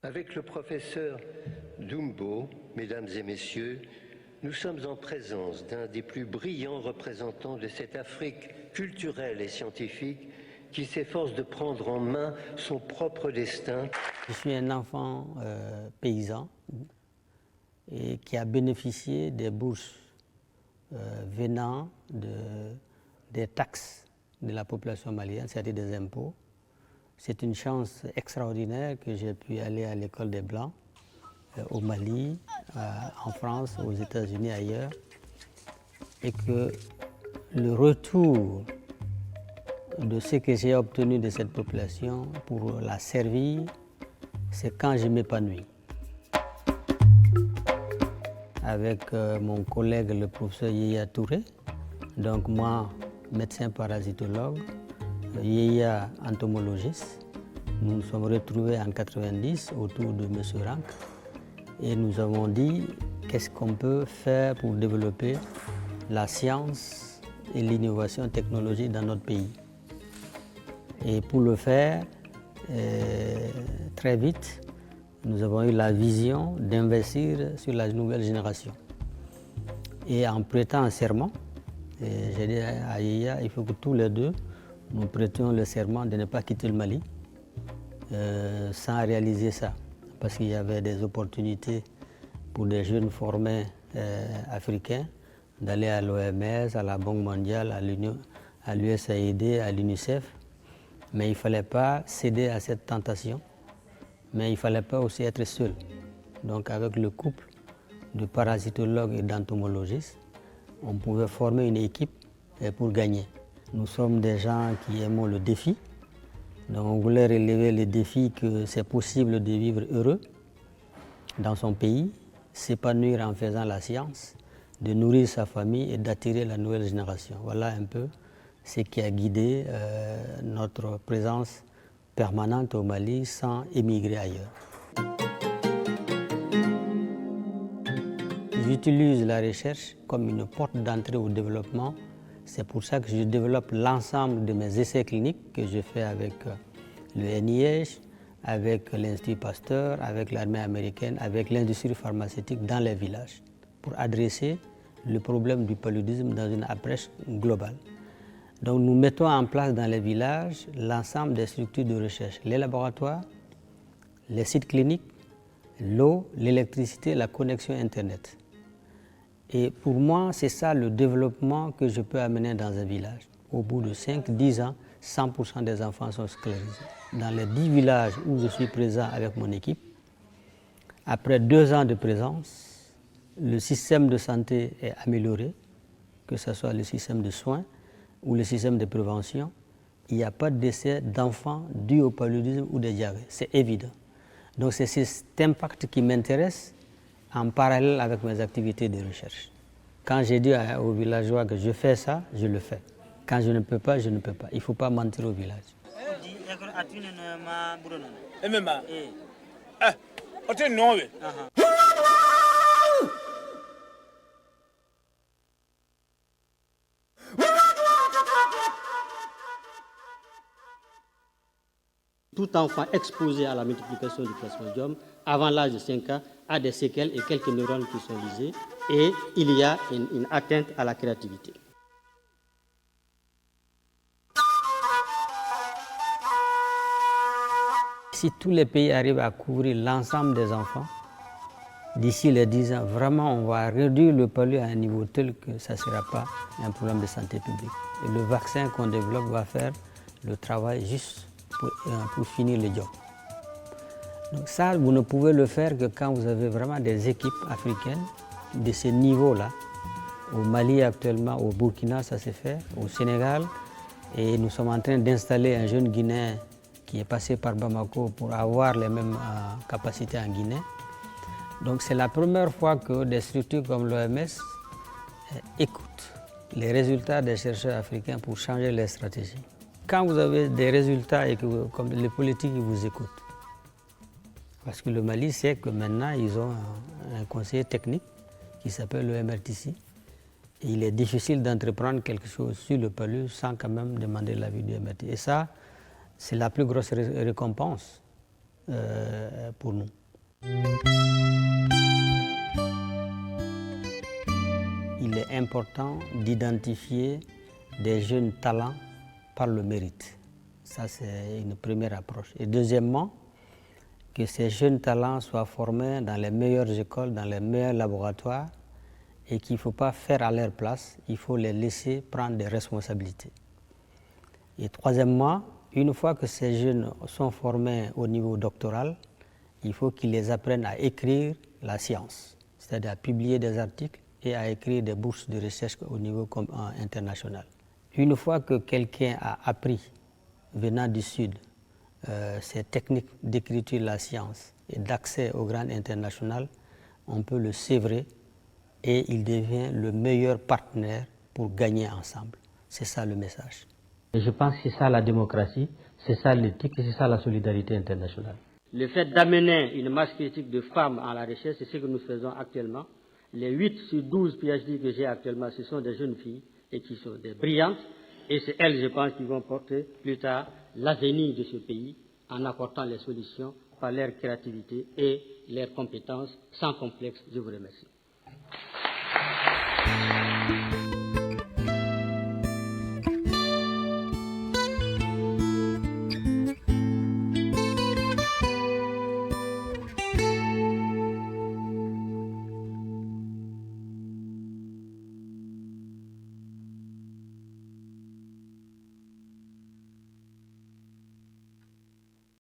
Avec le professeur Dumbo, mesdames et messieurs, nous sommes en présence d'un des plus brillants représentants de cette Afrique culturelle et scientifique qui s'efforce de prendre en main son propre destin. Je suis un enfant paysan et qui a bénéficié des bourses venant des taxes de la population malienne, c'est-à-dire des impôts. C'est une chance extraordinaire que j'ai pu aller à l'école des Blancs, au Mali, en France, aux États-Unis, ailleurs, et que le retour de ce que j'ai obtenu de cette population pour la servir, c'est quand je m'épanouis. Avec mon collègue, le professeur Yaya Touré, donc moi, médecin parasitologue, Yaya entomologiste, nous nous sommes retrouvés en 1990 autour de M. Rank et nous avons dit qu'est-ce qu'on peut faire pour développer la science et l'innovation technologique dans notre pays. Et pour le faire, très vite, nous avons eu la vision d'investir sur la nouvelle génération. Et en prêtant un serment, j'ai dit à Yaya, il faut que tous les deux, nous prêtions le serment de ne pas quitter le Mali sans réaliser ça. Parce qu'il y avait des opportunités pour des jeunes formés africains d'aller à l'OMS, à la Banque mondiale, à l'USAID, à l'UNICEF. Mais il ne fallait pas céder à cette tentation, mais il ne fallait pas aussi être seul. Donc avec le couple de parasitologues et d'entomologistes, on pouvait former une équipe pour gagner. Nous sommes des gens qui aimons le défi, donc on voulait relever le défi que c'est possible de vivre heureux dans son pays, s'épanouir en faisant la science, de nourrir sa famille et d'attirer la nouvelle génération. Voilà un peu ce qui a guidé notre présence permanente au Mali sans émigrer ailleurs. J'utilise la recherche comme une porte d'entrée au développement. C'est pour ça que je développe l'ensemble de mes essais cliniques que je fais avec le NIH, avec l'Institut Pasteur, avec l'armée américaine, avec l'industrie pharmaceutique dans les villages, pour adresser le problème du paludisme dans une approche globale. Donc nous mettons en place dans les villages l'ensemble des structures de recherche, les laboratoires, les sites cliniques, l'eau, l'électricité, la connexion Internet. Et pour moi, c'est ça le développement que je peux amener dans un village. Au bout de 5-10 ans, 100% des enfants sont sclérisés. Dans les 10 villages où je suis présent avec mon équipe, après 2 ans de présence, le système de santé est amélioré, que ce soit le système de soins ou le système de prévention. Il n'y a pas de décès d'enfants dus au paludisme ou des diarrhées, c'est évident. Donc c'est cet impact qui m'intéresse en parallèle avec mes activités de recherche. Quand j'ai dit aux villageois que je fais ça, je le fais. Quand je ne peux pas, je ne peux pas. Il ne faut pas mentir au village. Tout enfant exposé à la multiplication du plasmodium avant l'âge de 5 ans a des séquelles et quelques neurones qui sont visés et il y a une atteinte à la créativité. Si tous les pays arrivent à couvrir l'ensemble des enfants, d'ici les 10 ans, vraiment on va réduire le paludisme à un niveau tel que ça ne sera pas un problème de santé publique. Et le vaccin qu'on développe va faire le travail juste pour finir le job. Donc ça, vous ne pouvez le faire que quand vous avez vraiment des équipes africaines de ce niveau-là. Au Mali actuellement, au Burkina, ça s'est fait, au Sénégal. Et nous sommes en train d'installer un jeune Guinéen qui est passé par Bamako pour avoir les mêmes capacités en Guinée. Donc c'est la première fois que des structures comme l'OMS écoutent les résultats des chercheurs africains pour changer les stratégies. Quand vous avez des résultats et que comme les politiques vous écoutent, parce que le Mali sait que maintenant ils ont un conseiller technique qui s'appelle le MRTC. Et il est difficile d'entreprendre quelque chose sur le paludisme sans quand même demander l'avis du MRTC. Et ça, c'est la plus grosse récompense pour nous. Il est important d'identifier des jeunes talents par le mérite. Ça, c'est une première approche. Et deuxièmement, que ces jeunes talents soient formés dans les meilleures écoles, dans les meilleurs laboratoires, et qu'il ne faut pas faire à leur place, il faut les laisser prendre des responsabilités. Et troisièmement, une fois que ces jeunes sont formés au niveau doctoral, il faut qu'ils les apprennent à écrire la science, c'est-à-dire à publier des articles et à écrire des bourses de recherche au niveau international. Une fois que quelqu'un a appris, venant du Sud, ces techniques d'écriture de la science et d'accès aux grandes internationales, on peut le sévrer et il devient le meilleur partenaire pour gagner ensemble. C'est ça le message. Et je pense que c'est ça la démocratie, c'est ça l'éthique et c'est ça la solidarité internationale. Le fait d'amener une masse critique de femmes à la recherche, c'est ce que nous faisons actuellement. Les 8 sur 12 PhD que j'ai actuellement, ce sont des jeunes filles et qui sont des brillantes. Et c'est elles, je pense, qui vont porter plus tard l'avenir de ce pays en apportant les solutions par leur créativité et leurs compétences sans complexe. Je vous remercie.